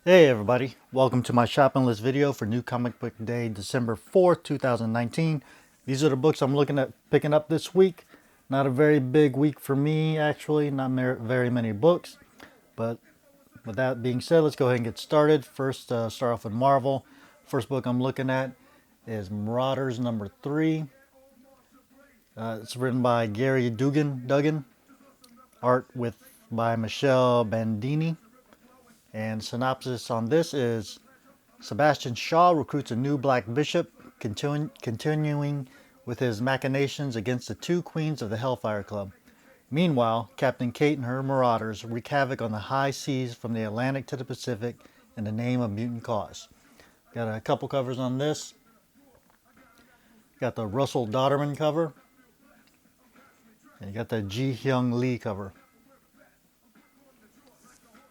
Hey everybody, welcome to my shopping list video for New Comic Book Day, December 4th, 2019. These are the books I'm looking at picking up this week. Not a very big week for me, actually, not very many books. But with that being said, let's go ahead and get started. First, start off with Marvel. First book I'm looking at is Marauders number 3. It's written by Gary Duggan, art by Michelle Bandini. And synopsis on this is Sebastian Shaw recruits a new black bishop, continuing with his machinations against the two queens of the Hellfire Club. Meanwhile, Captain Kate and her marauders wreak havoc on the high seas from the Atlantic to the Pacific in the name of mutant cause. Got a couple covers on this. Got the Russell Dodderman cover. And you got the Ji Hyung Lee cover.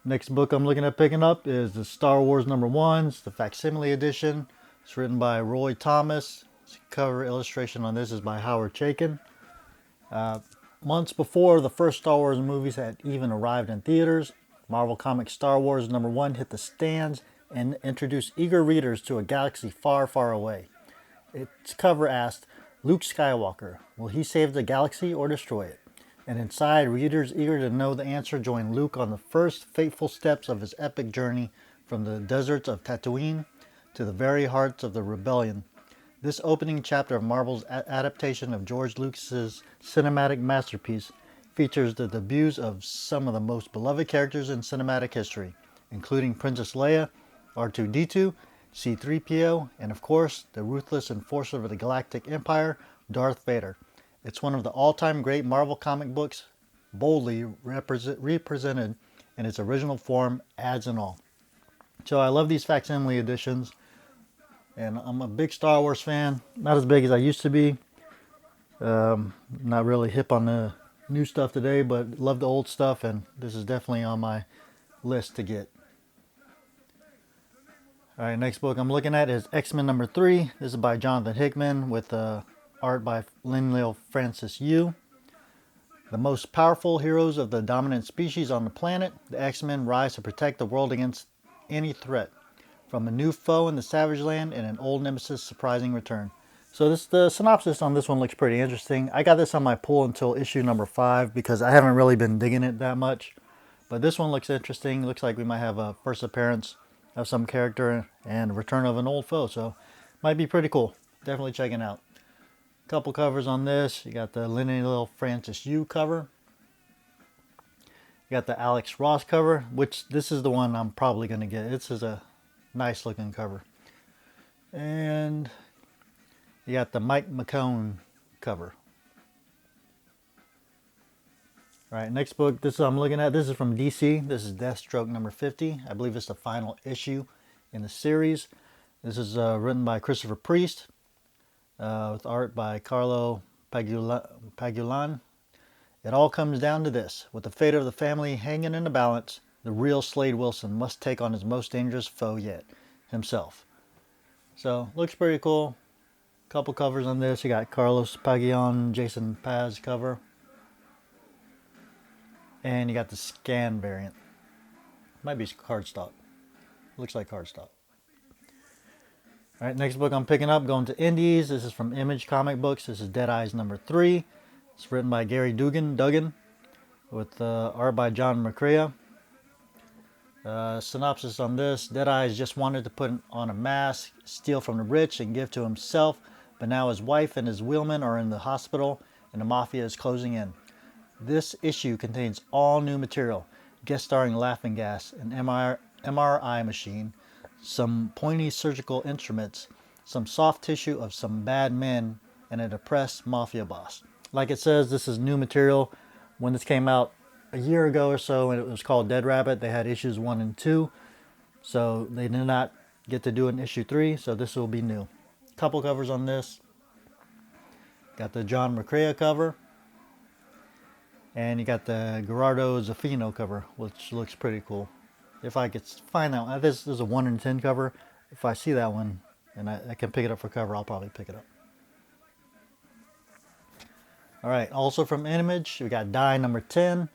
Next book I'm looking at picking up is the Star Wars #1. It's the facsimile edition. It's written by Roy Thomas. The cover illustration on this is by Howard Chaykin. Months before the first Star Wars movies had even arrived in theaters, Marvel Comics Star Wars #1 hit the stands and introduced eager readers to a galaxy far, far away. Its cover asked, Luke Skywalker, will he save the galaxy or destroy it? And inside, readers eager to know the answer join Luke on the first fateful steps of his epic journey from the deserts of Tatooine to the very hearts of the rebellion. This opening chapter of Marvel's adaptation of George Lucas's cinematic masterpiece features the debuts of some of the most beloved characters in cinematic history, including Princess Leia, R2-D2, C-3PO, and of course, the ruthless enforcer of the Galactic Empire, Darth Vader. It's one of the all-time great Marvel comic books, boldly represented in its original form, ads and all. So I love these facsimile editions, and I'm a big Star Wars fan. Not as big as I used to be. Not really hip on the new stuff today, but love the old stuff, and this is definitely on my list to get. All right, next book I'm looking at is X-Men #3. This is by Jonathan Hickman with art by Lin-Lil Francis Yu. The most powerful heroes of the dominant species on the planet, the X-Men rise to protect the world against any threat, from a new foe in the Savage Land and an old nemesis' surprising return. So the synopsis on this one looks pretty interesting. I got this on my pull until issue #5 because I haven't really been digging it that much. But this one looks interesting. Looks like we might have a first appearance of some character and return of an old foe. So might be pretty cool. Definitely checking out. Couple covers on this. You got the Lin-Lil Francis Yu cover. You got the Alex Ross cover, which this is the one I'm probably going to get. This is a nice looking cover. And you got the Mike McCone cover. All right, next book I'm looking at. This is from DC. This is Deathstroke #50. I believe it's the final issue in the series. This is written by Christopher Priest. With art by Carlo Pagulan. It all comes down to this. With the fate of the family hanging in the balance, the real Slade Wilson must take on his most dangerous foe yet, himself. So, looks pretty cool. Couple covers on this. You got Carlos Pagulan, Jason Paz cover. And you got the scan variant. Might be cardstock. Looks like cardstock. All right, next book I'm picking up, going to indies. This is from Image Comic Books. This is Dead Eyes #3. It's written by Gary Duggan with art by John McCrea. Synopsis on this. Dead Eyes just wanted to put on a mask, steal from the rich, and give to himself, but now his wife and his wheelman are in the hospital, and the mafia is closing in. This issue contains all new material, guest starring Laughing Gas, an MRI machine, some pointy surgical instruments, some soft tissue of some bad men, and a depressed mafia boss. Like it says, this is new material. When this came out a year ago or so, and it was called Dead Rabbit, they had issues 1 and 2. So they did not get to do an issue 3, so this will be new. Couple covers on this. Got the John McCrea cover. And you got the Gerardo Zaffino cover, which looks pretty cool. If I could find that one. This is a 1 in 10 cover. If I see that one and I can pick it up for cover, I'll probably pick it up. All right, also from Image, we got Die #10.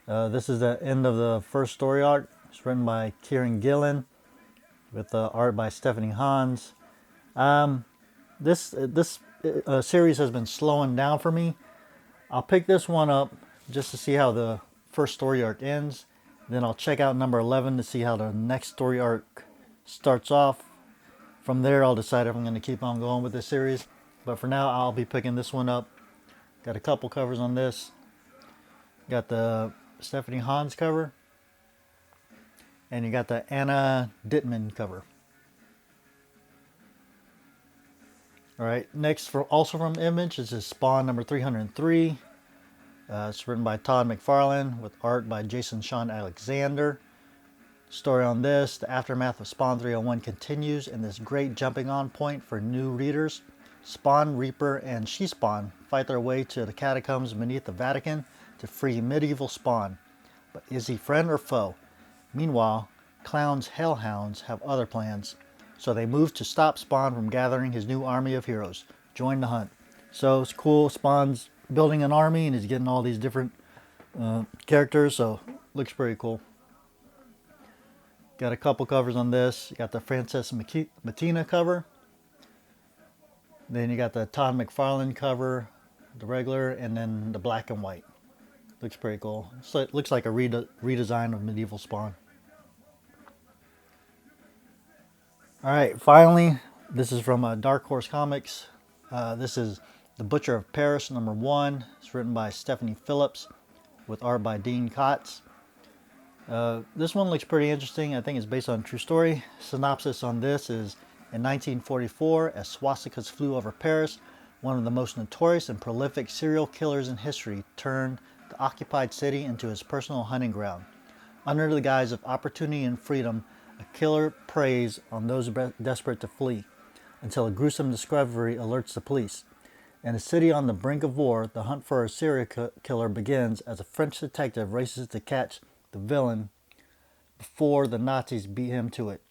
This is the end of the first story arc. It's written by Kieran Gillen. with art by Stephanie Hans. This series has been slowing down for me. I'll pick this one up just to see how the first story arc ends. Then I'll check out number 11 to see how the next story arc starts off. From there, I'll decide if I'm going to keep on going with this series. But for now, I'll be picking this one up. Got a couple covers on this. Got the Stephanie Hans cover. And you got the Anna Dittman cover. Alright, next, also from Image, this is Spawn number 303. It's written by Todd McFarlane with art by Jason Sean Alexander. Story on this: the aftermath of Spawn 301 continues in this great jumping on point for new readers. Spawn, Reaper, and She-Spawn fight their way to the catacombs beneath the Vatican to free medieval Spawn. But is he friend or foe? Meanwhile, Clown's hellhounds have other plans, so they move to stop Spawn from gathering his new army of heroes. Join the hunt. So it's cool. Spawn's building an army and he's getting all these different characters, so looks pretty cool. Got a couple covers on this. You got the Frances Mattina cover. Then you got the Todd McFarlane cover, the regular, and then the black and white. Looks pretty cool. So it looks like a redesign of medieval Spawn. Alright, finally, this is from Dark Horse Comics. This is The Butcher of Paris, number 1. It's written by Stephanie Phillips with art by Dean Kotz. This one looks pretty interesting. I think it's based on a true story. Synopsis on this is: in 1944, as swastikas flew over Paris, one of the most notorious and prolific serial killers in history turned the occupied city into his personal hunting ground. Under the guise of opportunity and freedom, a killer preys on those desperate to flee, until a gruesome discovery alerts the police. In a city on the brink of war, the hunt for a serial killer begins as a French detective races to catch the villain before the Nazis beat him to it.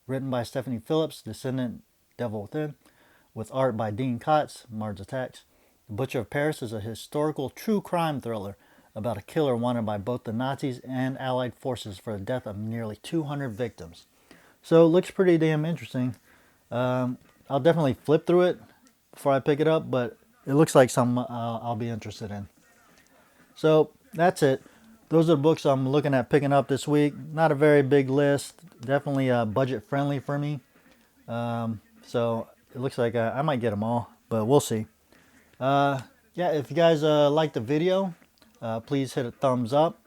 Written by Stephanie Phillips, descendant Devil Within, with art by Dean Kotz, Mars Attacks. The Butcher of Paris is a historical true crime thriller about a killer wanted by both the Nazis and Allied forces for the death of nearly 200 victims. So it looks pretty damn interesting. I'll definitely flip through it before I pick it up, but it looks like something I'll be interested in. So that's it. Those are the books I'm looking at picking up this week. Not a very big list. Definitely budget friendly for me. So it looks like I might get them all, but we'll see. Yeah, if you guys like the video, please hit a thumbs up.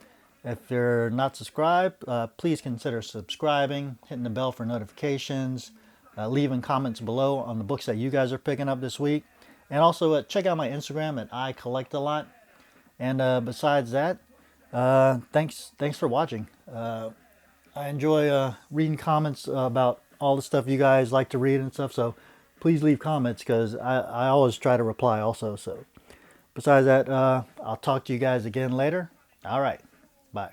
If you're not subscribed, please consider subscribing, hitting the bell for notifications, leaving comments below on the books that you guys are picking up this week. And also check out my Instagram at iCollectALot. And besides that, thanks for watching. I enjoy reading comments about all the stuff you guys like to read and stuff, so please leave comments because I always try to reply also. So besides that, I'll talk to you guys again later. All right, bye.